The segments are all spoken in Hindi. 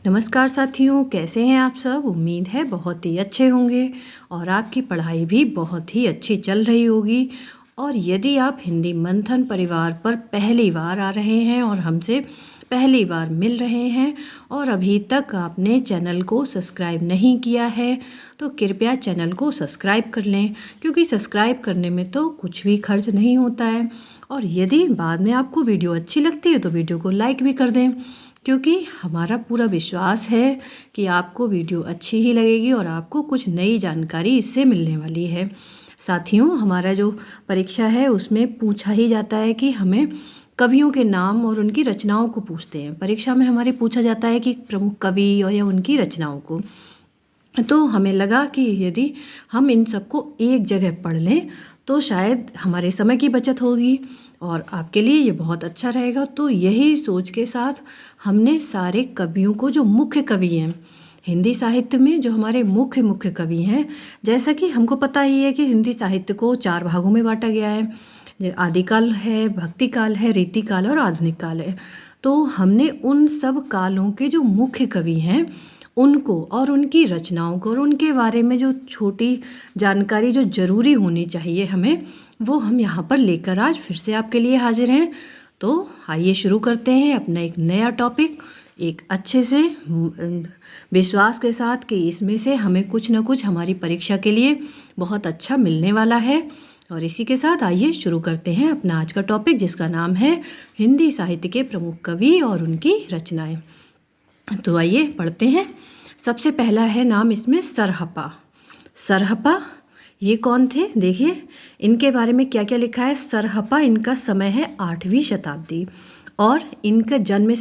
नमस्कार साथियों, कैसे हैं आप सब। उम्मीद है बहुत ही अच्छे होंगे और आपकी पढ़ाई भी बहुत ही अच्छी चल रही होगी। और यदि आप हिंदी मंथन परिवार पर पहली बार आ रहे हैं और हमसे पहली बार मिल रहे हैं और अभी तक आपने चैनल को सब्सक्राइब नहीं किया है तो कृपया चैनल को सब्सक्राइब कर लें, क्योंकि सब्सक्राइब करने में तो कुछ भी खर्च नहीं होता है। और यदि बाद में आपको वीडियो अच्छी लगती है तो वीडियो को लाइक भी कर दें, क्योंकि हमारा पूरा विश्वास है कि आपको वीडियो अच्छी ही लगेगी और आपको कुछ नई जानकारी इससे मिलने वाली है। साथियों, हमारा जो परीक्षा है उसमें पूछा ही जाता है कि हमें कवियों के नाम और उनकी रचनाओं को पूछते हैं। परीक्षा में हमारे पूछा जाता है कि प्रमुख कवि और या उनकी रचनाओं को। तो हमें लगा कि यदि हम इन सबको एक जगह पढ़ लें तो शायद हमारे समय की बचत होगी और आपके लिए ये बहुत अच्छा रहेगा। तो यही सोच के साथ हमने सारे कवियों को, जो मुख्य कवि हैं हिंदी साहित्य में, जो हमारे मुख्य कवि हैं, जैसा कि हमको पता ही है कि हिंदी साहित्य को 4 भागों में बांटा गया है। आदिकाल है, भक्तिकाल है, रीतिकाल और आधुनिक काल है। तो हमने उन सब कालों के जो मुख्य कवि हैं उनको और उनकी रचनाओं को और उनके बारे में जो छोटी जानकारी जो ज़रूरी होनी चाहिए हमें, वो हम यहाँ पर लेकर आज फिर से आपके लिए हाजिर हैं। तो आइए शुरू करते हैं अपना एक नया टॉपिक, एक अच्छे से विश्वास के साथ कि इसमें से हमें कुछ ना कुछ हमारी परीक्षा के लिए बहुत अच्छा मिलने वाला है। और इसी के साथ आइए शुरू करते हैं अपना आज का टॉपिक, जिसका नाम है हिंदी साहित्य के प्रमुख कवि और उनकी रचनाएं। तो आइए पढ़ते हैं। सबसे पहला है नाम इसमें सरहपा। सरहपा ये कौन थे, देखिए इनके बारे में क्या क्या लिखा है। सरहपा, इनका समय है 8वीं शताब्दी और इनका जन्म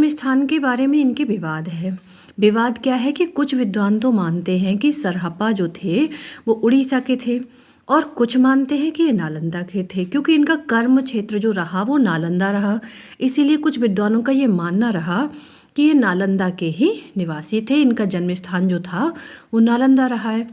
स्थान के बारे में इनके विवाद है। विवाद क्या है कि कुछ विद्वान तो मानते हैं कि सरहपा जो थे वो उड़ीसा के थे और कुछ मानते हैं कि ये नालंदा के थे, क्योंकि इनका कर्म क्षेत्र जो रहा वो नालंदा रहा। इसीलिए कुछ विद्वानों का ये मानना रहा कि ये नालंदा के ही निवासी थे, इनका जन्म स्थान जो था वो नालंदा रहा है।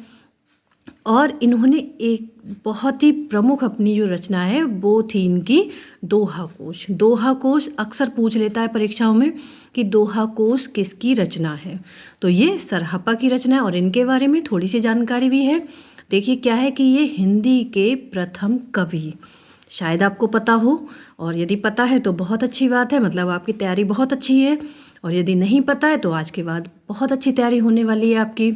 और इन्होंने एक बहुत ही प्रमुख अपनी जो रचना है वो थी इनकी दोहा कोश। दोहा कोश अक्सर पूछ लेता है परीक्षाओं में कि दोहा कोश किसकी रचना है, तो ये सरहपा की रचना है और इनके बारे में थोड़ी सी जानकारी भी है। देखिए क्या है कि ये हिंदी के प्रथम कवि, शायद आपको पता हो, और यदि पता है तो बहुत अच्छी बात है, मतलब आपकी तैयारी बहुत अच्छी है। और यदि नहीं पता है तो आज के बाद बहुत अच्छी तैयारी होने वाली है आपकी।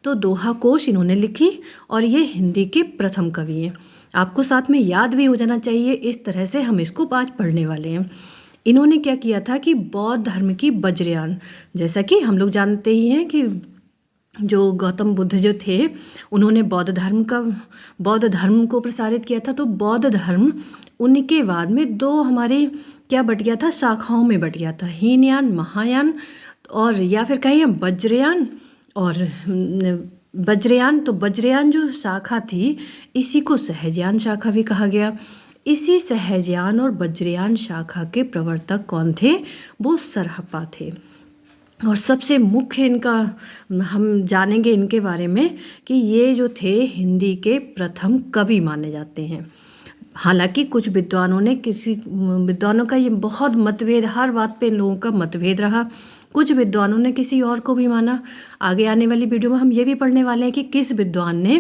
तो दोहा कोश इन्होंने लिखी और ये हिंदी के प्रथम कवि हैं। आपको साथ में याद भी हो जाना चाहिए, इस तरह से हम इसको आज पढ़ने वाले हैं। इन्होंने क्या किया था कि बौद्ध धर्म की वज्रयान, जैसा कि हम लोग जानते ही हैं कि जो गौतम बुद्ध जो थे उन्होंने बौद्ध धर्म को प्रसारित किया था। तो बौद्ध धर्म उनके बाद में 2 हमारे क्या बट गया था, शाखाओं में बट गया था, हीनयान, महायान, और या फिर कहें वज्रयान और वज्रयान। तो वज्रयान जो शाखा थी इसी को सहजयान शाखा भी कहा गया। इसी सहजयान और वज्रयान शाखा के प्रवर्तक कौन थे, वो सरहपा थे। और सबसे मुख्य इनका हम जानेंगे इनके बारे में कि ये जो थे हिंदी के प्रथम कवि माने जाते हैं। हालांकि कुछ विद्वानों का ये बहुत मतभेद, हर बात पे इन लोगों का मतभेद रहा। कुछ विद्वानों ने किसी और को भी माना। आगे आने वाली वीडियो में हम ये भी पढ़ने वाले हैं कि किस विद्वान ने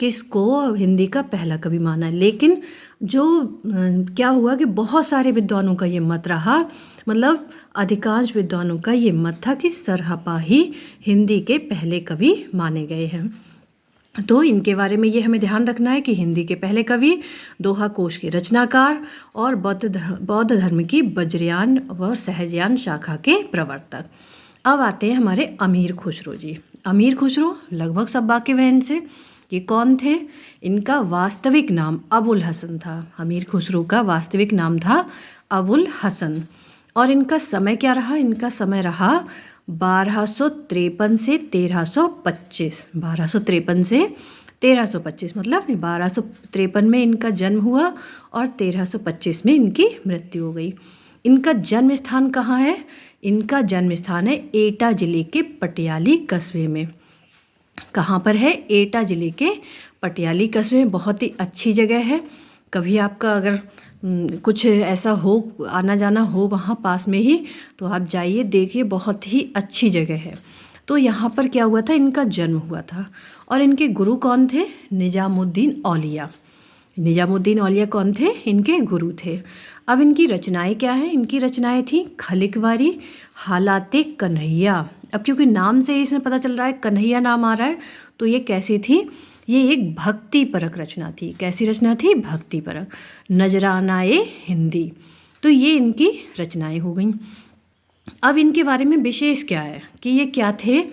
किसको हिंदी का पहला कवि माना। लेकिन जो क्या हुआ कि बहुत सारे विद्वानों का ये मत रहा, मतलब अधिकांश विद्वानों का ये मत था कि सरहपा ही हिंदी के पहले कवि माने गए हैं। तो इनके बारे में ये हमें ध्यान रखना है कि हिंदी के पहले कवि, दोहा कोश के रचनाकार और बौद्ध धर्म की वज्रयान व सहजयान शाखा के प्रवर्तक। अब आते हैं हमारे अमीर खुसरो जी। अमीर खुसरो लगभग सब वाकिफ हैं इनसे। ये कौन थे, इनका वास्तविक नाम अबुल हसन था। अमीर खुसरो का वास्तविक नाम था अबुल हसन। और इनका समय क्या रहा, इनका समय रहा 1253 से 1325। 1253 से 1325, मतलब 1253 में इनका जन्म हुआ और 1325 में इनकी मृत्यु हो गई। इनका जन्म स्थान कहाँ है, इनका जन्म स्थान है एटा जिले के पटियाली कस्बे में। कहाँ पर है, एटा जिले के पटियाली कस्बे में। बहुत ही अच्छी जगह है। कभी आपका अगर कुछ ऐसा हो, आना जाना हो वहाँ पास में ही, तो आप जाइए, देखिए, बहुत ही अच्छी जगह है। तो यहाँ पर क्या हुआ था, इनका जन्म हुआ था। और इनके गुरु कौन थे? निजामुद्दीन औलिया। निजामुद्दीन औलिया कौन थे? इनके गुरु थे। अब इनकी रचनाएं क्या हैं? इनकी रचनाएं थी खलिकवारी, हालाते कन्हैया। अब क्योंकि नाम से ही इसमें पता चल रहा है, कन्हैया नाम आ रहा है, तो ये कैसी थी? ये एक भक्ति परक रचना थी। कैसी रचना थी? भक्ति परक। नजरानाए हिंदी। तो ये इनकी रचनाएं हो गई। अब इनके बारे में विशेष क्या है कि ये क्या थे?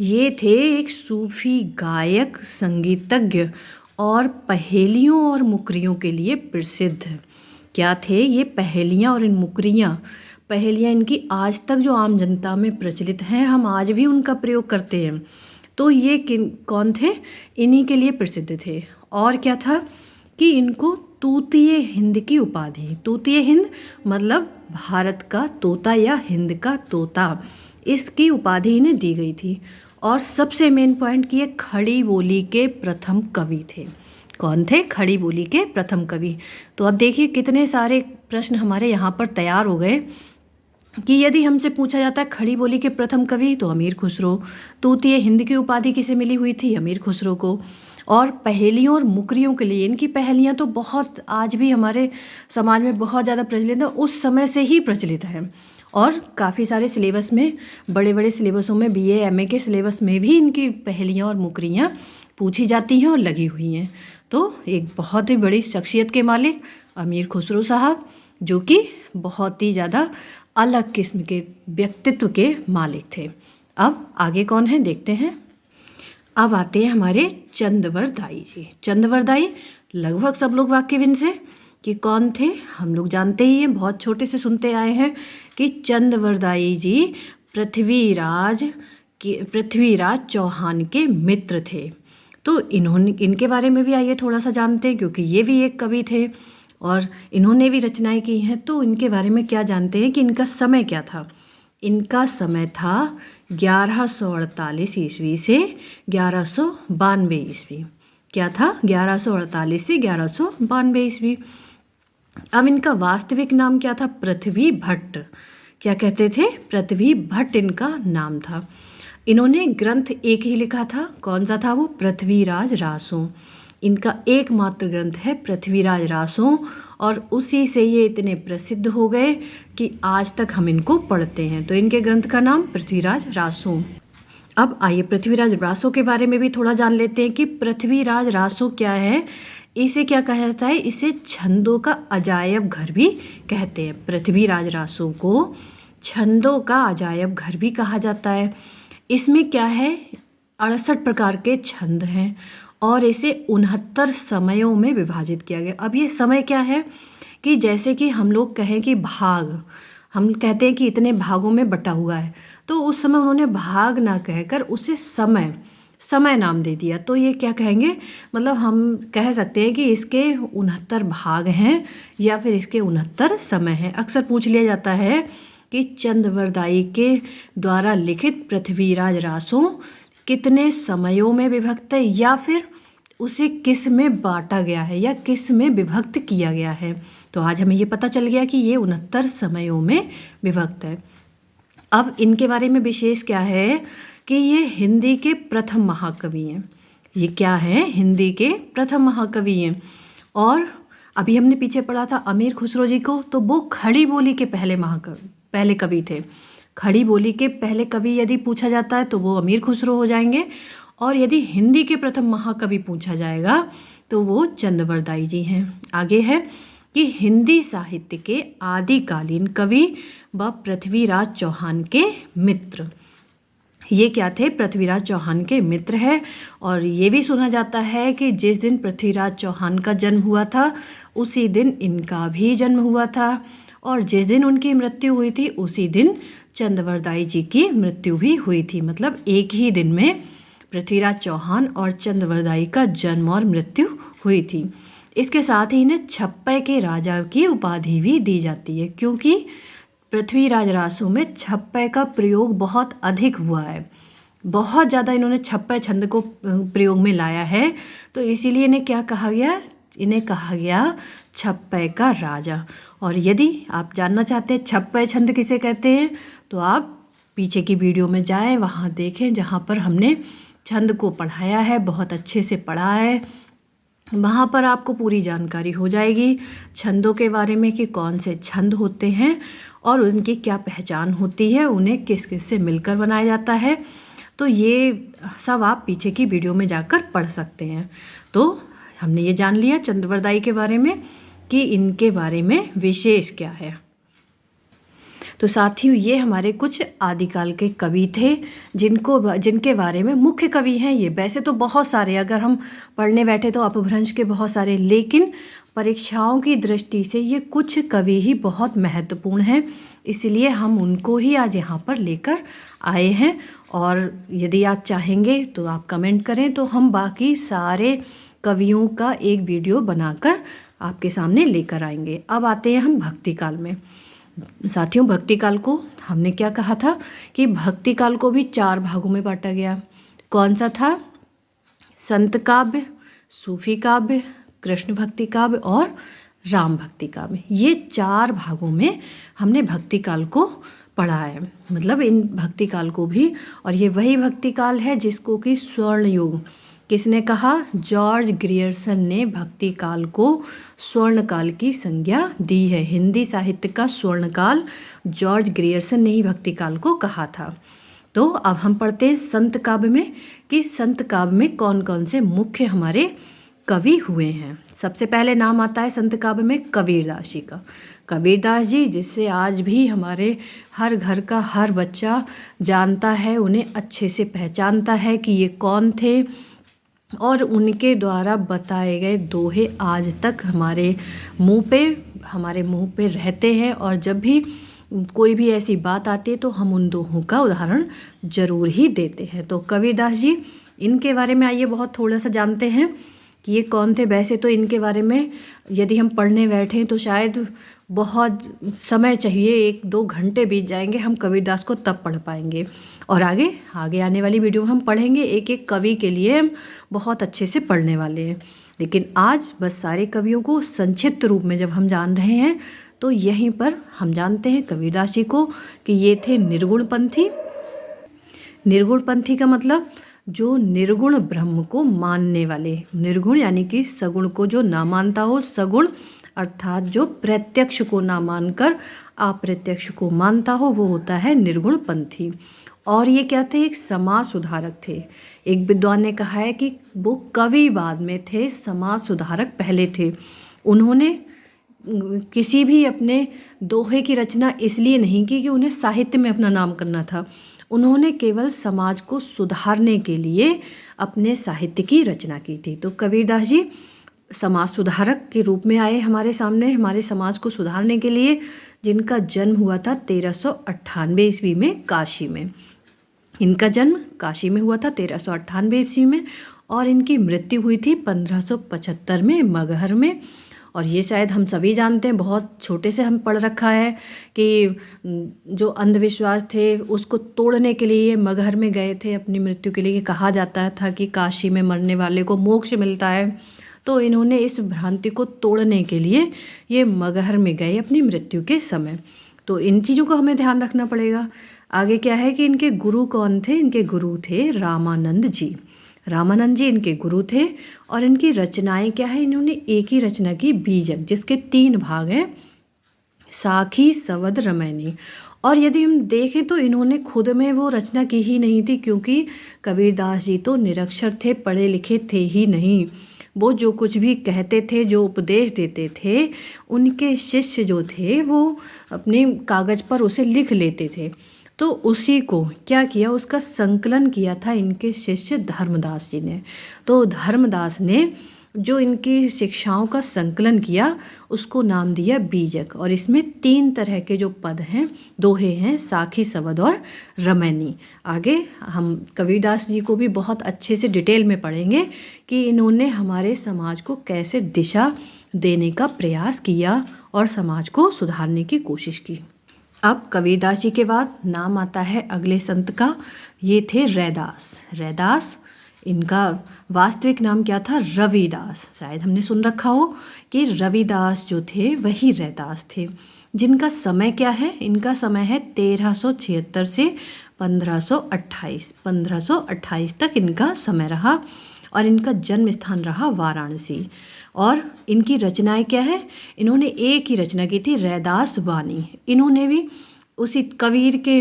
ये थे एक सूफी गायक, संगीतज्ञ और पहेलियों और मुकरियों के लिए प्रसिद्ध। क्या थे ये? पहेलियाँ और इन मुकरियाँ। पहेलियाँ इनकी आज तक जो आम जनता में प्रचलित हैं, हम आज भी उनका प्रयोग करते हैं। तो ये कौन थे? इन्हीं के लिए प्रसिद्ध थे। और क्या था कि इनको तूतीय हिंद की उपाधि, तूतीय हिंद मतलब भारत का तोता या हिंद का तोता, इसकी उपाधि इन्हें दी गई थी। और सबसे मेन पॉइंट कि ये खड़ी बोली के प्रथम कवि थे। कौन थे? खड़ी बोली के प्रथम कवि। तो अब देखिए कितने सारे प्रश्न हमारे यहाँ पर तैयार हो गए कि यदि हमसे पूछा जाता है खड़ी बोली के प्रथम कवि, तो अमीर खुसरो। तूतीय हिंद की उपाधि किसे मिली हुई थी? अमीर खुसरो को। और पहेलियों और मुकरियों के लिए, इनकी पहेलियाँ तो बहुत आज भी हमारे समाज में बहुत ज़्यादा प्रचलित है, उस समय से ही प्रचलित है। और काफ़ी सारे सिलेबस में, बड़े बड़े सिलेबसों में, BA MA के सिलेबस में भी इनकी पहेलियाँ और मुकरियाँ पूछी जाती हैं और लगी हुई हैं। तो एक बहुत ही बड़ी शख्सियत के मालिक अमीर खुसरो साहब, जो कि बहुत ही ज़्यादा अलग किस्म के व्यक्तित्व के मालिक थे। अब आगे कौन है देखते हैं। अब आते हैं हमारे चंदवरदाई जी। चंदवरदाई लगभग सब लोग वाकिफ इनसे कि कौन थे, हम लोग जानते ही हैं, बहुत छोटे से सुनते आए हैं कि चंदवरदाई जी पृथ्वीराज चौहान के मित्र थे। तो इनके बारे में भी आइए थोड़ा सा जानते हैं, क्योंकि ये भी एक कवि थे और इन्होंने भी रचनाएं की हैं। तो इनके बारे में क्या जानते हैं कि इनका समय क्या था। इनका समय था 1148 ईस्वी से 1192 ईस्वी। क्या था? 1148 से 1192 ईस्वी। अब इनका वास्तविक नाम क्या था? पृथ्वी भट्ट। क्या कहते थे? पृथ्वी भट्ट इनका नाम था। इन्होंने ग्रंथ एक ही लिखा था। कौन सा था वो? पृथ्वीराज रासों। इनका एकमात्र ग्रंथ है पृथ्वीराज रासों, और उसी से ये इतने प्रसिद्ध हो गए कि आज तक हम इनको पढ़ते हैं। तो इनके ग्रंथ का नाम पृथ्वीराज रासों। अब आइए पृथ्वीराज रासों के बारे में भी थोड़ा जान लेते हैं कि पृथ्वीराज रासों क्या है। इसे क्या कहा जाता है? इसे छंदों का अजायब घर भी कहते हैं। पृथ्वीराज रासों को छंदों का अजायब घर भी कहा जाता है। इसमें क्या है? 68 प्रकार के छंद हैं और इसे 69 समयों में विभाजित किया गया। अब ये समय क्या है कि जैसे कि हम लोग कहें कि भाग, हम कहते हैं कि इतने भागों में बटा हुआ है, तो उस समय उन्होंने भाग ना कहकर उसे समय नाम दे दिया। तो ये क्या कहेंगे? मतलब हम कह सकते हैं कि इसके 69 भाग हैं या फिर इसके 69 समय हैं। अक्सर पूछ लिया जाता है कि चंदवरदाई के द्वारा लिखित पृथ्वीराज रासों कितने समयों में विभक्त है, या फिर उसे किस में बांटा गया है या किस में विभक्त किया गया है। तो आज हमें ये पता चल गया कि ये 69 समयों में विभक्त है। अब इनके बारे में विशेष क्या है कि ये हिंदी के प्रथम महाकवि हैं। ये क्या हैं? हिंदी के प्रथम महाकवि हैं। और अभी हमने पीछे पढ़ा था अमीर खुसरो जी को, तो वो खड़ी बोली के पहले कवि थे। खड़ी बोली के पहले कवि यदि पूछा जाता है तो वो अमीर खुसरो हो जाएंगे, और यदि हिंदी के प्रथम महाकवि पूछा जाएगा तो वो चंदवरदाई जी हैं। आगे है कि हिंदी साहित्य के आदिकालीन कवि व पृथ्वीराज चौहान के मित्र। ये क्या थे? पृथ्वीराज चौहान के मित्र है। और ये भी सुना जाता है कि जिस दिन पृथ्वीराज चौहान का जन्म हुआ था उसी दिन इनका भी जन्म हुआ था, और जिस दिन उनकी मृत्यु हुई थी उसी दिन चंदवरदाई जी की मृत्यु भी हुई थी। मतलब एक ही दिन में पृथ्वीराज चौहान और चंदवरदाई का जन्म और मृत्यु हुई थी। इसके साथ ही इन्हें छप्पय के राजा की उपाधि भी दी जाती है, क्योंकि पृथ्वीराज रासों में छप्पय का प्रयोग बहुत अधिक हुआ है। बहुत ज़्यादा इन्होंने छप्पय छंद को प्रयोग में लाया है, तो इसीलिए इन्हें क्या कहा गया? इन्हें कहा गया छप्पय का राजा। और यदि आप जानना चाहते हैं छप्पय छंद किसे कहते हैं तो आप पीछे की वीडियो में जाएं, वहाँ देखें जहाँ पर हमने छंद को पढ़ाया है, बहुत अच्छे से पढ़ा है। वहाँ पर आपको पूरी जानकारी हो जाएगी छंदों के बारे में कि कौन से छंद होते हैं और उनकी क्या पहचान होती है, उन्हें किस किस से मिलकर बनाया जाता है। तो ये सब आप पीछे की वीडियो में जाकर पढ़ सकते हैं। तो हमने ये जान लिया चंद्रवरदाई के बारे में कि इनके बारे में विशेष क्या है। तो साथियों ये हमारे कुछ आदिकाल के कवि थे जिनके बारे में मुख्य कवि हैं ये। वैसे तो बहुत सारे, अगर हम पढ़ने बैठे तो अपभ्रंश के बहुत सारे, लेकिन परीक्षाओं की दृष्टि से ये कुछ कवि ही बहुत महत्वपूर्ण हैं, इसलिए हम उनको ही आज यहाँ पर लेकर आए हैं। और यदि आप चाहेंगे तो आप कमेंट करें तो हम बाकी सारे कवियों का एक वीडियो बनाकर आपके सामने लेकर आएंगे। अब आते हैं हम भक्ति काल में। साथियों भक्ति काल को हमने क्या कहा था कि भक्ति काल को भी 4 भागों में बांटा गया। कौन सा था? संत काव्य, सूफी काव्य, कृष्ण भक्ति काव्य और राम भक्ति काव्य। ये 4 भागों में हमने भक्ति काल को पढ़ा है, मतलब इन भक्ति काल को भी। और ये वही भक्ति काल है जिसको कि स्वर्ण युग किसने कहा? जॉर्ज ग्रियर्सन ने भक्ति काल को स्वर्ण काल की संज्ञा दी है। हिंदी साहित्य का स्वर्ण काल जॉर्ज ग्रियर्सन ने ही भक्ति काल को कहा था। तो अब हम पढ़ते हैं संत काव्य में कि संत काव्य में कौन कौन से मुख्य हमारे कवि हुए हैं। सबसे पहले नाम आता है संत काव्य में कबीरदास जी का। कबीरदास जी जिससे आज भी हमारे हर घर का हर बच्चा जानता है, उन्हें अच्छे से पहचानता है कि ये कौन थे, और उनके द्वारा बताए गए दोहे आज तक हमारे मुंह पे रहते हैं। और जब भी कोई भी ऐसी बात आती है तो हम उन दोहों का उदाहरण ज़रूर ही देते हैं। तो कबीरदास जी, इनके बारे में आइए बहुत थोड़ा सा जानते हैं कि ये कौन थे। वैसे तो इनके बारे में यदि हम पढ़ने बैठें तो शायद बहुत समय चाहिए, 1-2 घंटे बीत जाएंगे, हम कबीरदास को तब पढ़ पाएंगे। और आगे आने वाली वीडियो में हम पढ़ेंगे, एक एक कवि के लिए हम बहुत अच्छे से पढ़ने वाले हैं। लेकिन आज बस सारे कवियों को संक्षिप्त रूप में जब हम जान रहे हैं तो यहीं पर हम जानते हैं कबीरदास जी को कि ये थे निर्गुण पंथी। निर्गुण पंथी का मतलब जो निर्गुण ब्रह्म को मानने वाले। निर्गुण यानी कि सगुण को जो ना मानता हो, सगुण अर्थात जो प्रत्यक्ष को ना मानकर अप्रत्यक्ष को मानता हो, वो होता है निर्गुण पंथी। और ये क्या थे? एक समाज सुधारक थे। एक विद्वान ने कहा है कि वो कवि बाद में थे, समाज सुधारक पहले थे। उन्होंने किसी भी अपने दोहे की रचना इसलिए नहीं की कि उन्हें साहित्य में अपना नाम करना था। उन्होंने केवल समाज को सुधारने के लिए अपने साहित्य की रचना की थी। तो कबीरदास जी समाज सुधारक के रूप में आए हमारे सामने, हमारे समाज को सुधारने के लिए, जिनका जन्म हुआ था 1398 ईस्वी में काशी में। इनका जन्म काशी में हुआ था 1398 ईस्वी में और इनकी मृत्यु हुई थी 1575 में मगहर में। और ये शायद हम सभी जानते हैं, बहुत छोटे से हम पढ़ रखा है कि जो अंधविश्वास थे उसको तोड़ने के लिए ये मगहर में गए थे अपनी मृत्यु के लिए। कहा जाता था कि काशी में मरने वाले को मोक्ष मिलता है, तो इन्होंने इस भ्रांति को तोड़ने के लिए ये मगहर में गए अपनी मृत्यु के समय। तो इन चीज़ों को हमें ध्यान रखना पड़ेगा। आगे क्या है कि इनके गुरु कौन थे? इनके गुरु थे रामानंद जी। रामानंद जी इनके गुरु थे। और इनकी रचनाएं क्या है? इन्होंने एक ही रचना की, बीजक, जिसके 3 भाग हैं, साखी, सवद, रमैनी। और यदि हम देखें तो इन्होंने खुद में वो रचना की ही नहीं थी, क्योंकि कबीरदास जी तो निरक्षर थे, पढ़े लिखे थे ही नहीं। वो जो कुछ भी कहते थे, जो उपदेश देते थे, उनके शिष्य जो थे वो अपने कागज़ पर उसे लिख लेते थे। तो उसी को क्या किया, उसका संकलन किया था इनके शिष्य धर्मदास जी ने। तो धर्मदास ने जो इनकी शिक्षाओं का संकलन किया उसको नाम दिया बीजक। और इसमें 3 तरह के जो पद हैं, दोहे हैं, साखी, सवद और रमैनी। आगे हम कबीरदास जी को भी बहुत अच्छे से डिटेल में पढ़ेंगे कि इन्होंने हमारे समाज को कैसे दिशा देने का प्रयास किया और समाज को सुधारने की कोशिश की। अब कबीरदास जी के बाद नाम आता है अगले संत का, ये थे रैदास। रैदास इनका वास्तविक नाम क्या था? रविदास। शायद हमने सुन रखा हो कि रविदास जो थे वही रैदास थे। जिनका समय क्या है? इनका समय है 1376 से 1528। 1528 तक इनका समय रहा और इनका जन्म स्थान रहा वाराणसी। और इनकी रचनाएं क्या है? इन्होंने एक ही रचना की थी, रैदास वाणी। इन्होंने भी उसी कबीर के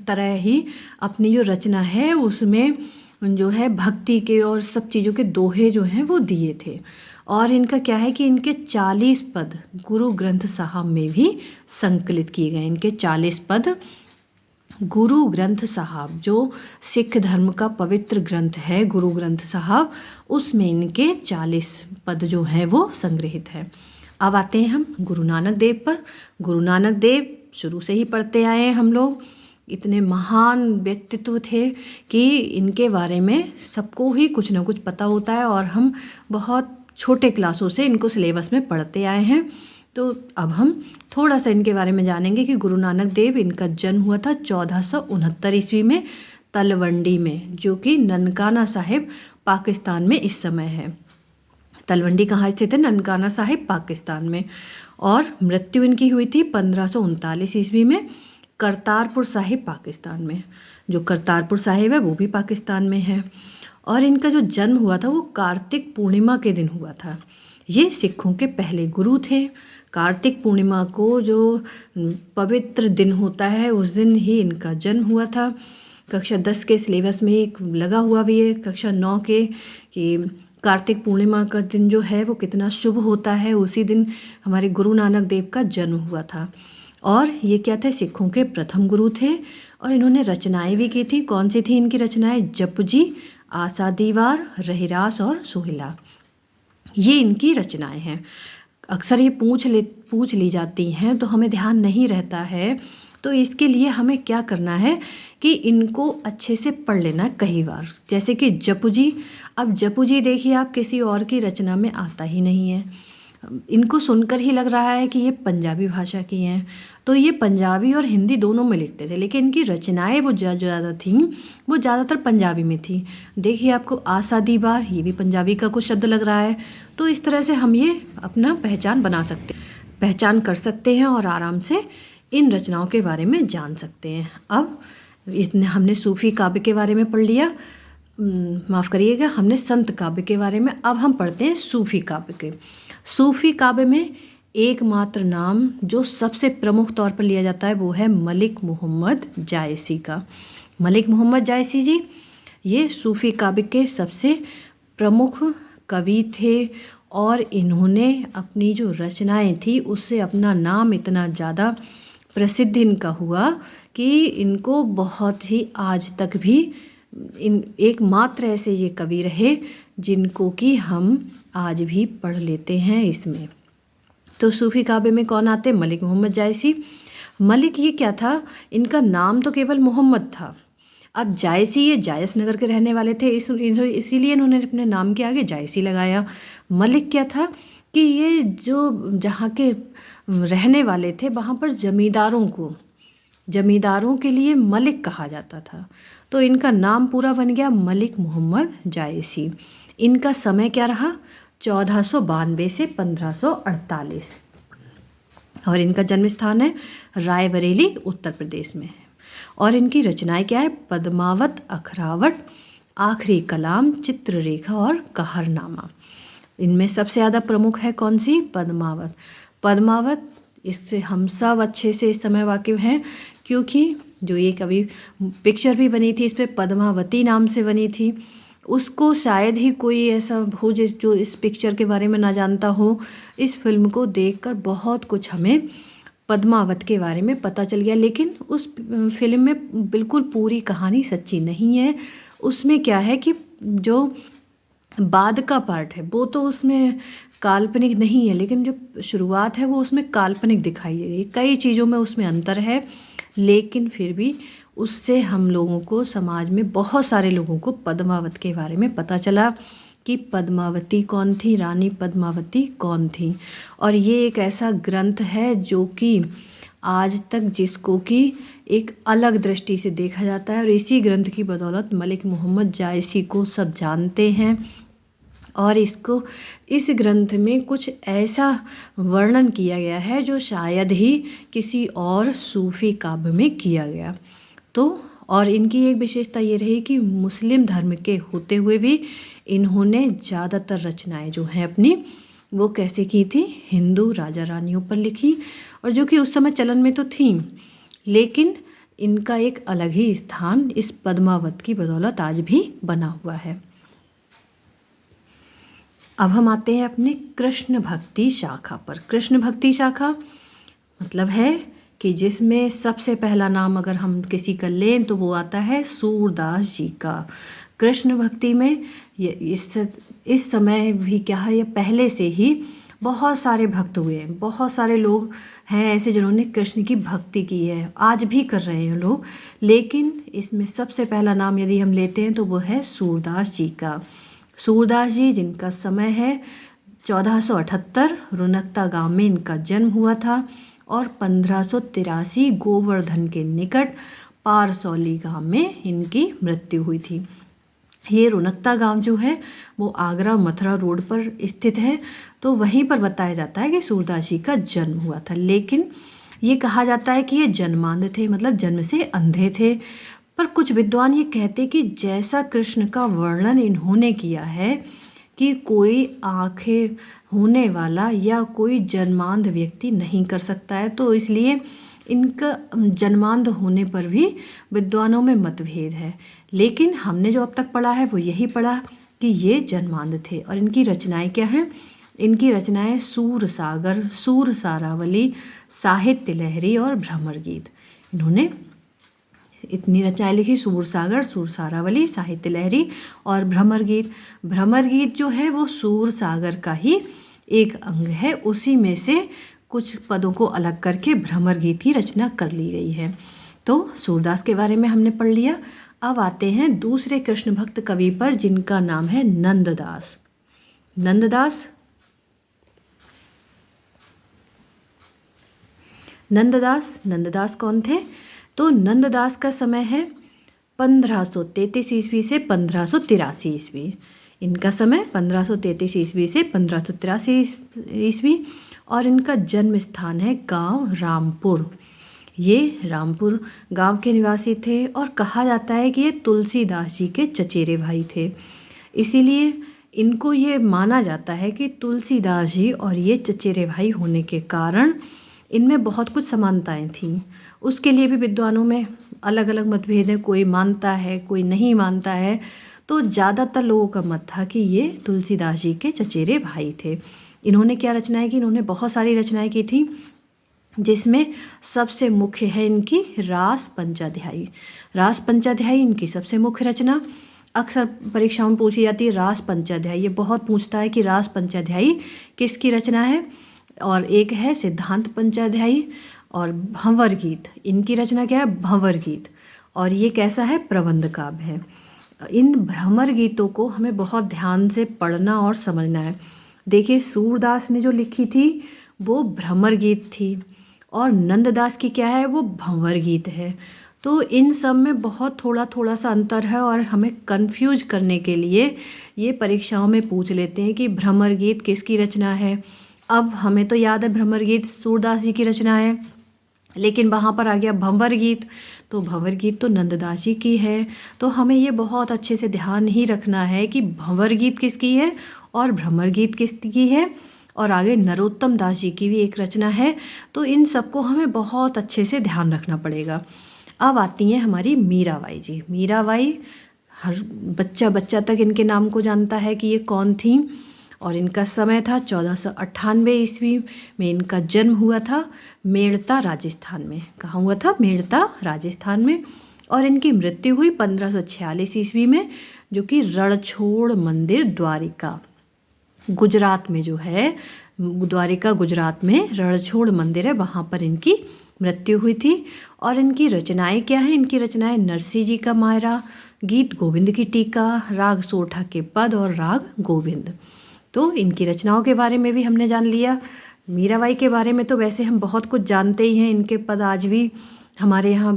तरह ही अपनी जो रचना है उसमें जो है भक्ति के और सब चीज़ों के दोहे जो हैं वो दिए थे। और इनका क्या है कि इनके 40 पद गुरु ग्रंथ साहब में भी संकलित किए गए। इनके 40 पद गुरु ग्रंथ साहब, जो सिख धर्म का पवित्र ग्रंथ है गुरु ग्रंथ साहब, उसमें इनके 40 पद जो हैं वो संग्रहित है। अब आते हैं हम गुरु नानक देव पर। गुरु नानक देव शुरू से ही पढ़ते आए हैं हम लोग। इतने महान व्यक्तित्व थे कि इनके बारे में सबको ही कुछ ना कुछ पता होता है और हम बहुत छोटे क्लासों से इनको सिलेबस में पढ़ते आए हैं। तो अब हम थोड़ा सा इनके बारे में जानेंगे कि गुरु नानक देव, इनका जन्म हुआ था 1469 ईस्वी में तलवंडी में, जो कि ननकाना साहिब पाकिस्तान में इस समय है। तलवंडी कहाँ स्थित है? ननकाना साहिब पाकिस्तान में। और मृत्यु इनकी हुई थी 1539 ईस्वी में करतारपुर साहिब पाकिस्तान में। जो करतारपुर साहिब है वो भी पाकिस्तान में है। और इनका जो जन्म हुआ था वो कार्तिक पूर्णिमा के दिन हुआ था। ये सिखों के पहले गुरु थे। कार्तिक पूर्णिमा को जो पवित्र दिन होता है उस दिन ही इनका जन्म हुआ था। कक्षा 10 के सिलेबस में एक लगा हुआ भी है, कक्षा 9 के, कि कार्तिक पूर्णिमा का दिन जो है वो कितना शुभ होता है। उसी दिन हमारे गुरु नानक देव का जन्म हुआ था। और ये क्या थे? सिखों के प्रथम गुरु थे। और इन्होंने रचनाएं भी की थी। कौन सी थी इनकी रचनाएं? जपुजी, आशा दीवार, रहिरास और सोहिला, ये इनकी रचनाएं हैं। अक्सर ये पूछ ली जाती हैं तो हमें ध्यान नहीं रहता है। तो इसके लिए हमें क्या करना है कि इनको अच्छे से पढ़ लेना कई बार। जैसे कि जपुजी, अब जपुजी देखिए आप किसी और की रचना में आता ही नहीं है। इनको सुनकर ही लग रहा है कि ये पंजाबी भाषा की हैं। तो ये पंजाबी और हिंदी दोनों में लिखते थे, लेकिन इनकी रचनाएं वो ज़्यादा थीं, वो ज़्यादातर पंजाबी में थी। देखिए आपको आशा दीवार, ये भी पंजाबी का कुछ शब्द लग रहा है। तो इस तरह से हम ये अपना पहचान कर सकते हैं और आराम से इन रचनाओं के बारे में जान सकते हैं। अब हमने सूफी काव्य के बारे में पढ़ लिया, माफ़ करिएगा, हमने संत काव्य के बारे में। अब हम पढ़ते हैं सूफी काव्य के। सूफी काव्य में एकमात्र नाम जो सबसे प्रमुख तौर पर लिया जाता है वो है मलिक मोहम्मद जायसी का। मलिक मोहम्मद जायसी जी ये सूफी काव्य के सबसे प्रमुख कवि थे और इन्होंने अपनी जो रचनाएं थी उससे अपना नाम इतना ज़्यादा प्रसिद्ध इनका हुआ कि इनको बहुत ही आज तक भी एकमात्र ऐसे ये कवि रहे जिनको कि हम आज भी पढ़ लेते हैं इसमें। तो सूफी काव्य में कौन आते? मलिक मोहम्मद जायसी। मलिक ये क्या था? इनका नाम तो केवल मोहम्मद था। अब जायसी, ये जायस नगर के रहने वाले थे, इसीलिए इन्होंने अपने नाम के आगे जायसी लगाया। मलिक क्या था कि ये जो जहाँ के रहने वाले थे वहाँ पर जमींदारों के लिए मलिक कहा जाता था। तो इनका नाम पूरा बन गया मलिक मोहम्मद जायसी। इनका समय क्या रहा? 1492 से 1548। और इनका जन्म स्थान है रायबरेली, उत्तर प्रदेश में। और इनकी रचनाएं क्या है? पद्मावत, अखरावट, आखिरी कलाम, चित्ररेखा और कहरनामा। इनमें सबसे ज़्यादा प्रमुख है कौन सी? पद्मावत। पद्मावत, इससे हम सब अच्छे से इस समय वाकिफ़ हैं क्योंकि जो ये कभी पिक्चर भी बनी थी इस पर पद्मावती नाम से बनी थी। उसको शायद ही कोई ऐसा हो जो इस पिक्चर के बारे में ना जानता हो। इस फिल्म को देखकर बहुत कुछ हमें पद्मावत के बारे में पता चल गया, लेकिन उस फिल्म में बिल्कुल पूरी कहानी सच्ची नहीं है। उसमें क्या है कि जो बाद का पार्ट है वो तो उसमें काल्पनिक नहीं है, लेकिन जो शुरुआत है वो उसमें काल्पनिक दिखाई दे रही है। कई चीज़ों में उसमें अंतर है, लेकिन फिर भी उससे हम लोगों को, समाज में बहुत सारे लोगों को पद्मावत के बारे में पता चला कि पद्मावती कौन थी, रानी पद्मावती कौन थी। और ये एक ऐसा ग्रंथ है जो कि आज तक जिसको कि एक अलग दृष्टि से देखा जाता है और इसी ग्रंथ की बदौलत मलिक मोहम्मद जायसी को सब जानते हैं। और इस ग्रंथ में कुछ ऐसा वर्णन किया गया है जो शायद ही किसी और सूफ़ी काव्य में किया गया। तो और इनकी एक विशेषता ये रही कि मुस्लिम धर्म के होते हुए भी इन्होंने ज़्यादातर रचनाएं जो हैं अपनी वो कैसे की थी, हिंदू राजा रानियों पर लिखी, और जो कि उस समय चलन में तो थी, लेकिन इनका एक अलग ही स्थान इस पद्मावत की बदौलत आज भी बना हुआ है। अब हम आते हैं अपने कृष्ण भक्ति शाखा पर। कृष्ण भक्ति शाखा मतलब है कि जिसमें सबसे पहला नाम अगर हम किसी का लें तो वो आता है सूरदास जी का। कृष्ण भक्ति में ये इस समय भी क्या है, ये पहले से ही बहुत सारे भक्त हुए हैं, बहुत सारे लोग हैं ऐसे जिन्होंने कृष्ण की भक्ति की है, आज भी कर रहे हैं लोग। लेकिन इसमें सबसे पहला नाम यदि हम लेते हैं तो वो है सूरदास जी का। सूरदास जी जिनका समय है 1478, रुनकता गांव में इनका जन्म हुआ था और 1583 गोवर्धन के निकट पारसौली गांव में इनकी मृत्यु हुई थी। ये रुनकता गांव जो है वो आगरा मथुरा रोड पर स्थित है, तो वहीं पर बताया जाता है कि सूरदास जी का जन्म हुआ था। लेकिन ये कहा जाता है कि ये जन्मांध थे, मतलब जन्म से अंधे थे। पर कुछ विद्वान ये कहते कि जैसा कृष्ण का वर्णन इन्होंने किया है कि कोई आंखें होने वाला या कोई जन्मांध व्यक्ति नहीं कर सकता है, तो इसलिए इनका जन्मांध होने पर भी विद्वानों में मतभेद है। लेकिन हमने जो अब तक पढ़ा है वो यही पढ़ा कि ये जन्मांध थे। और इनकी रचनाएं क्या हैं? इनकी रचनाएं सूर सागर, सूर सारावली, साहित्य लहरी और भ्रमर गीत। इन्होंने इतनी रचनाएं लिखी, सूर सागर, सूर सारावली, साहित्य लहरी और भ्रमर गीत। भ्रमर गीत जो है वो सूर सागर का ही एक अंग है, उसी में से कुछ पदों को अलग करके भ्रमर गीत की रचना कर ली गई है। तो सूरदास के बारे में हमने पढ़ लिया। अब आते हैं दूसरे कृष्ण भक्त कवि पर जिनका नाम है नंददास। नंददास कौन थे? तो नंददास का समय है 1533 ईस्वी से 1583 ईस्वी। इनका समय 1533 ईस्वी से 1583 ईस्वी और इनका जन्म स्थान है गांव रामपुर। ये रामपुर गांव के निवासी थे और कहा जाता है कि ये तुलसीदास जी के चचेरे भाई थे। इसीलिए इनको ये माना जाता है कि तुलसीदास जी और ये चचेरे भाई होने के कारण इनमें बहुत कुछ समानताएं थीं। उसके लिए भी विद्वानों में अलग अलग मतभेद हैं, कोई मानता है कोई नहीं मानता है। तो ज़्यादातर लोगों का मत था कि ये तुलसीदास जी के चचेरे भाई थे। इन्होंने क्या रचनाएं की? इन्होंने बहुत सारी रचनाएं की थी, जिसमें सबसे मुख्य है इनकी रास पंचाध्यायी। रास पंचाध्यायी इनकी सबसे मुख्य रचना, अक्सर परीक्षाओं में पूछी जाती है रास पंचाध्यायी। ये बहुत पूछता है कि रास पंचाध्यायी किसकी रचना है। और एक है सिद्धांत पंचाध्यायी और भंवर गीत, इनकी रचना क्या है? भंवर गीत। और ये कैसा है? प्रबंध काव्य है। इन भ्रमर गीतों को हमें बहुत ध्यान से पढ़ना और समझना है। देखिए सूरदास ने जो लिखी थी वो भ्रमर गीत थी और नंददास की क्या है? वो भंवर गीत है। तो इन सब में बहुत थोड़ा सा अंतर है और हमें कंफ्यूज करने के लिए ये परीक्षाओं में पूछ लेते हैं कि भ्रमर गीत किसकी रचना है। अब हमें तो याद है भ्रमर गीत सूरदास जी की रचना है, लेकिन वहाँ पर आ गया भंवर गीत, तो भंवर गीत तो नंददास जी की है। तो हमें ये बहुत अच्छे से ध्यान ही रखना है कि भंवर गीत किसकी है और भ्रमर गीत किसकी है। और आगे नरोत्तम दास जी की भी एक रचना है। तो इन सबको हमें बहुत अच्छे से ध्यान रखना पड़ेगा। अब आती हैं हमारी मीराबाई जी। मीराबाई हर बच्चा तक इनके नाम को जानता है कि ये कौन थी। और इनका समय था 1498 ईस्वी में इनका जन्म हुआ था मेड़ता राजस्थान में। कहाँ हुआ था? मेड़ता राजस्थान में। और इनकी मृत्यु हुई 1546 ईस्वी में, जो कि रणछोड़ मंदिर द्वारिका गुजरात में जो है, द्वारिका गुजरात में रणछोड़ मंदिर है, वहाँ पर इनकी मृत्यु हुई थी। और इनकी रचनाएं क्या हैं? इनकी रचनाएं नरसी जी का मायरा, गीत गोविंद की टीका, राग सोठा के पद और राग गोविंद। तो इनकी रचनाओं के बारे में भी हमने जान लिया। मीराबाई के बारे में तो वैसे हम बहुत कुछ जानते ही हैं, इनके पद आज भी हमारे यहाँ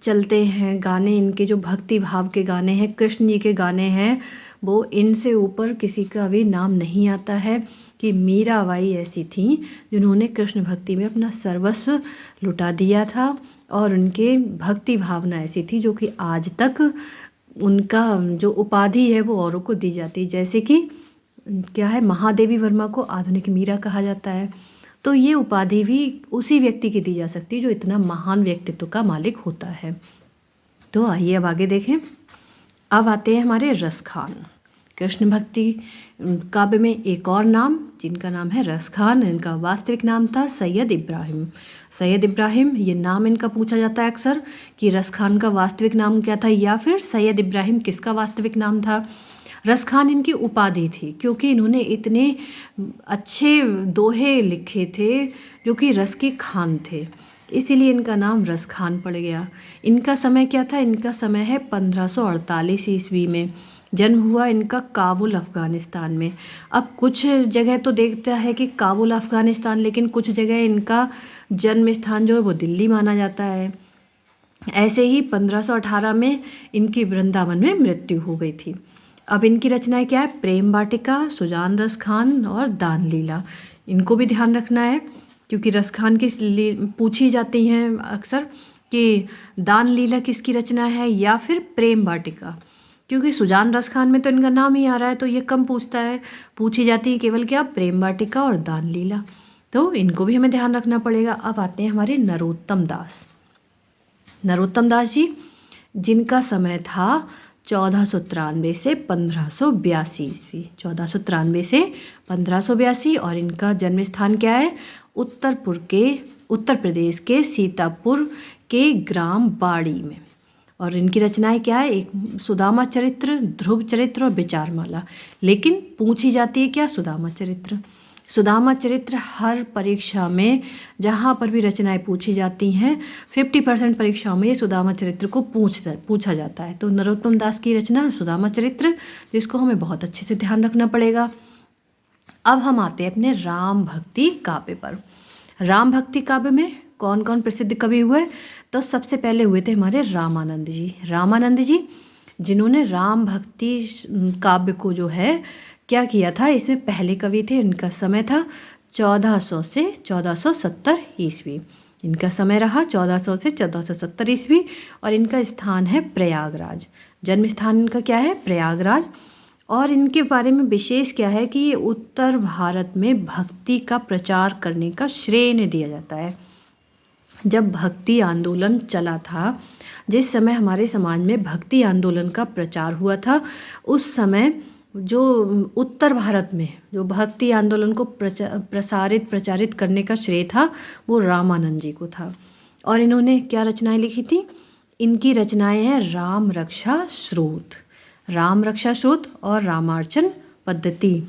चलते हैं गाने, इनके जो भक्ति भाव के गाने हैं, कृष्ण जी के गाने हैं, वो इनसे ऊपर किसी का भी नाम नहीं आता है कि मीराबाई ऐसी थीं जिन्होंने कृष्ण भक्ति में अपना सर्वस्व लुटा दिया था। और उनके भक्ति भावना ऐसी थी जो कि आज तक उनका जो उपाधि है वो औरों को दी जाती है। जैसे कि क्या है, महादेवी वर्मा को आधुनिक मीरा कहा जाता है। तो ये उपाधि भी उसी व्यक्ति की दी जा सकती है जो इतना महान व्यक्तित्व का मालिक होता है। तो आइए अब आगे देखें। अब आते हैं हमारे रसखान। कृष्ण भक्ति काव्य में एक और नाम, जिनका नाम है रसखान, इनका वास्तविक नाम था सैयद इब्राहिम। सैयद इब्राहिम ये नाम इनका पूछा जाता है अक्सर कि रसखान का वास्तविक नाम क्या था, या फिर सैयद इब्राहिम किसका वास्तविक नाम था। रसखान इनकी उपाधि थी क्योंकि इन्होंने इतने अच्छे दोहे लिखे थे जो कि रस के खान थे, इसीलिए इनका नाम रसखान पड़ गया। इनका समय क्या था, इनका समय है 1548 ईस्वी में। जन्म हुआ इनका काबुल अफ़गानिस्तान में। अब कुछ जगह तो देखता है कि काबुल अफ़गानिस्तान, लेकिन कुछ जगह इनका जन्म स्थान जो है वो दिल्ली माना जाता है। ऐसे ही 1518 में इनकी वृंदावन में मृत्यु हो गई थी। अब इनकी रचनाएं क्या है, प्रेम वाटिका, सुजान रसखान और दान लीला। इनको भी ध्यान रखना है क्योंकि रसखान की पूछी जाती हैं अक्सर कि दान लीला किसकी रचना है या फिर प्रेम वाटिका। क्योंकि सुजान रसखान में तो इनका नाम ही आ रहा है तो ये कम पूछता है, पूछी जाती है केवल क्या, प्रेम वाटिका और दान लीला। तो इनको भी हमें ध्यान रखना पड़ेगा। अब आते हैं हमारे नरोत्तम दास। नरोत्तम दास जी, जिनका समय था 1493 से 1582 ईस्वी, 1493 से 1582, और इनका जन्म स्थान क्या है, उत्तर प्रदेश के सीतापुर के ग्राम बाड़ी में। और इनकी रचनाएं क्या है, एक सुदामा चरित्र, ध्रुव चरित्र और विचारमाला। लेकिन पूछी जाती है क्या, सुदामा चरित्र। सुदामा चरित्र हर परीक्षा में जहाँ पर भी रचनाएं पूछी जाती हैं 50% परीक्षाओं में ये सुदामा चरित्र को पूछा जाता है। तो नरोत्तम दास की रचना सुदामा चरित्र, जिसको हमें बहुत अच्छे से ध्यान रखना पड़ेगा। अब हम आते हैं अपने राम भक्ति काव्य पर। राम भक्ति काव्य में कौन कौन प्रसिद्ध कवि हुए, तो सबसे पहले हुए थे हमारे रामानंद जी। रामानंद जी जिन्होंने राम भक्ति काव्य को जो है क्या किया था, इसमें पहले कवि थे। इनका समय था 1400 से 1470 ईस्वी। इनका समय रहा 1400 से 1470 ईस्वी, और इनका स्थान है प्रयागराज। जन्म स्थान इनका क्या है, प्रयागराज। और इनके बारे में विशेष क्या है कि ये उत्तर भारत में भक्ति का प्रचार करने का श्रेय इन्हें दिया जाता है। जब भक्ति आंदोलन चला था, जिस समय हमारे समाज में भक्ति आंदोलन का प्रचार हुआ था, उस समय जो उत्तर भारत में जो भक्ति आंदोलन को प्रचारित करने का श्रेय था वो रामानंद जी को था। और इन्होंने क्या रचनाएं लिखी थी, इनकी रचनाएं हैं राम रक्षा स्रोत, राम रक्षा स्रोत और रामार्चन पद्धति।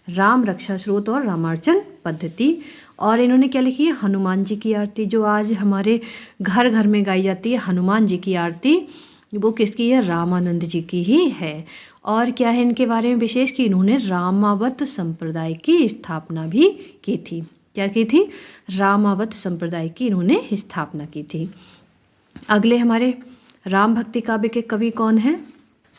राम रक्षा स्रोत और रामार्चन पद्धति। और इन्होंने क्या लिखी है, हनुमान जी की आरती, जो आज हमारे घर घर में गाई जाती है। हनुमान जी की आरती वो किसकी है, रामानंद जी की ही है। और क्या है इनके बारे में विशेष कि इन्होंने रामावत संप्रदाय की स्थापना भी की थी। क्या की थी, रामावत संप्रदाय की इन्होंने स्थापना की थी। अगले हमारे राम भक्ति काव्य के कवि कौन हैं,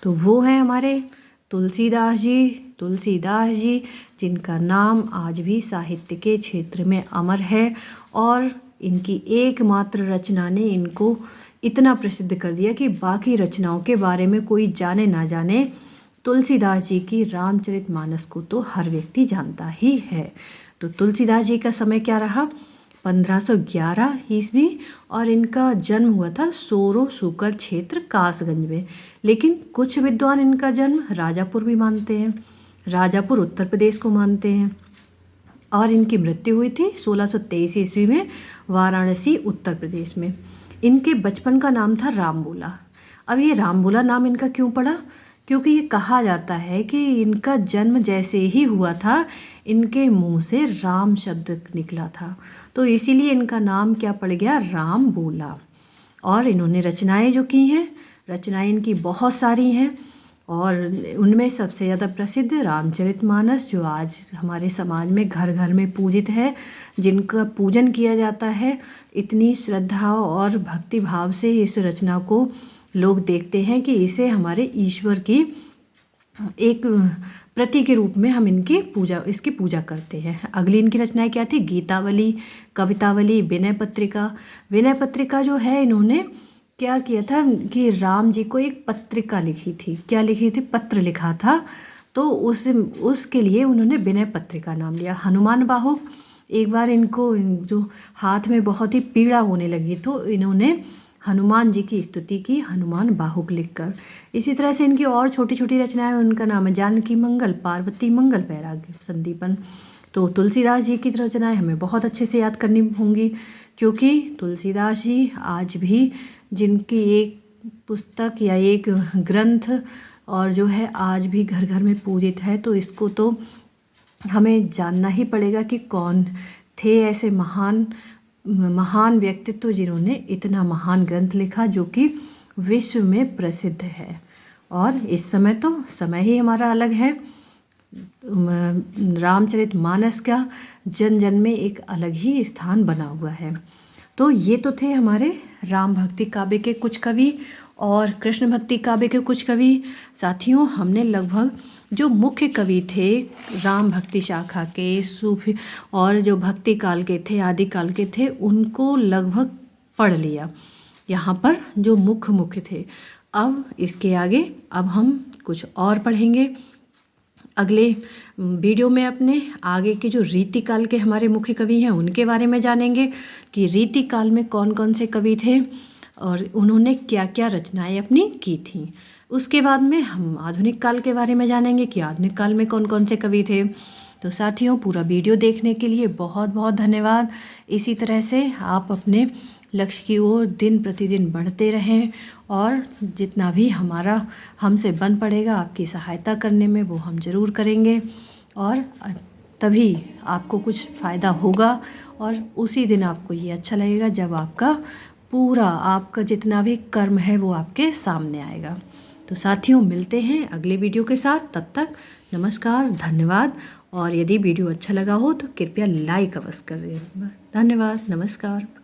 तो वो हैं हमारे तुलसीदास जी। तुलसीदास जी जिनका नाम आज भी साहित्य के क्षेत्र में अमर है, और इनकी एकमात्र रचना ने इनको इतना प्रसिद्ध कर दिया कि बाकी रचनाओं के बारे में कोई जाने ना जाने, तुलसीदास जी की रामचरितमानस को तो हर व्यक्ति जानता ही है। तो तुलसीदास जी का समय क्या रहा, 1511 ईस्वी, और इनका जन्म हुआ था सोरो सूकर क्षेत्र कासगंज में। लेकिन कुछ विद्वान इनका जन्म राजापुर भी मानते हैं, राजापुर उत्तर प्रदेश को मानते हैं। और इनकी मृत्यु हुई थी 1623 ईस्वी में वाराणसी उत्तर प्रदेश में। इनके बचपन का नाम था रामबोला। अब ये रामबोला नाम इनका क्यों पड़ा, क्योंकि ये कहा जाता है कि इनका जन्म जैसे ही हुआ था इनके मुंह से राम शब्द निकला था, तो इसीलिए इनका नाम क्या पड़ गया, रामबोला। और इन्होंने रचनाएं जो की हैं, रचनाएं इनकी बहुत सारी हैं। और उनमें सबसे ज़्यादा प्रसिद्ध रामचरितमानस, जो आज हमारे समाज में घर घर में पूजित है, जिनका पूजन किया जाता है। इतनी श्रद्धा और भक्ति भाव से इस रचना को लोग देखते हैं कि इसे हमारे ईश्वर की एक प्रतीक के रूप में हम इसकी पूजा करते हैं। अगली इनकी रचनाएं क्या थी? गीतावली, कवितावली, विनय पत्रिका। विनय पत्रिका जो है, इन्होंने क्या किया था कि राम जी को एक पत्रिका लिखी थी। क्या लिखी थी? पत्र लिखा था, तो उसके लिए उन्होंने विनय पत्रिका नाम लिया। हनुमान बाहुक, एक बार इनको जो हाथ में बहुत ही पीड़ा होने लगी तो इन्होंने हनुमान जी की स्तुति की, हनुमान बाहुक लिखकर। इसी तरह से इनकी और छोटी छोटी रचनाएं, उनका नाम है जानकी मंगल, पार्वती मंगल, वैराग्य संदीपन। तो तुलसीदास जी की रचनाएं हमें बहुत अच्छे से याद करनी होंगी, क्योंकि तुलसीदास जी आज भी, जिनकी एक पुस्तक या एक ग्रंथ और जो है आज भी घर घर में पूजित है, तो इसको तो हमें जानना ही पड़ेगा कि कौन थे ऐसे महान व्यक्तित्व जिन्होंने इतना महान ग्रंथ लिखा, जो कि विश्व में प्रसिद्ध है। और इस समय तो समय ही हमारा अलग है। रामचरितमानस का जन जन में एक अलग ही स्थान बना हुआ है। तो ये तो थे हमारे राम भक्ति काव्य के कुछ कवि और कृष्ण भक्ति काव्य के कुछ कवि। साथियों, हमने लगभग जो मुख्य कवि थे राम भक्ति शाखा के, सूफी और जो भक्ति काल के थे, आदि काल के थे, उनको लगभग पढ़ लिया यहाँ पर, जो मुख्य थे। अब इसके आगे अब हम कुछ और पढ़ेंगे अगले वीडियो में। अपने आगे के जो रीतिकाल के हमारे मुख्य कवि हैं उनके बारे में जानेंगे कि रीतिकाल में कौन कौन से कवि थे और उन्होंने क्या क्या रचनाएं अपनी की थीं। उसके बाद में हम आधुनिक काल के बारे में जानेंगे कि आधुनिक काल में कौन कौन से कवि थे। तो साथियों, पूरा वीडियो देखने के लिए बहुत बहुत धन्यवाद। इसी तरह से आप अपने लक्ष्य की ओर दिन प्रतिदिन बढ़ते रहें और जितना भी हमसे बन पड़ेगा आपकी सहायता करने में, वो हम ज़रूर करेंगे। और तभी आपको कुछ फ़ायदा होगा और उसी दिन आपको ये अच्छा लगेगा जब आपका जितना भी कर्म है वो आपके सामने आएगा। तो साथियों, मिलते हैं अगले वीडियो के साथ। तब तक नमस्कार, धन्यवाद। और यदि वीडियो अच्छा लगा हो तो कृपया लाइक अवश्य कर दें। धन्यवाद, नमस्कार।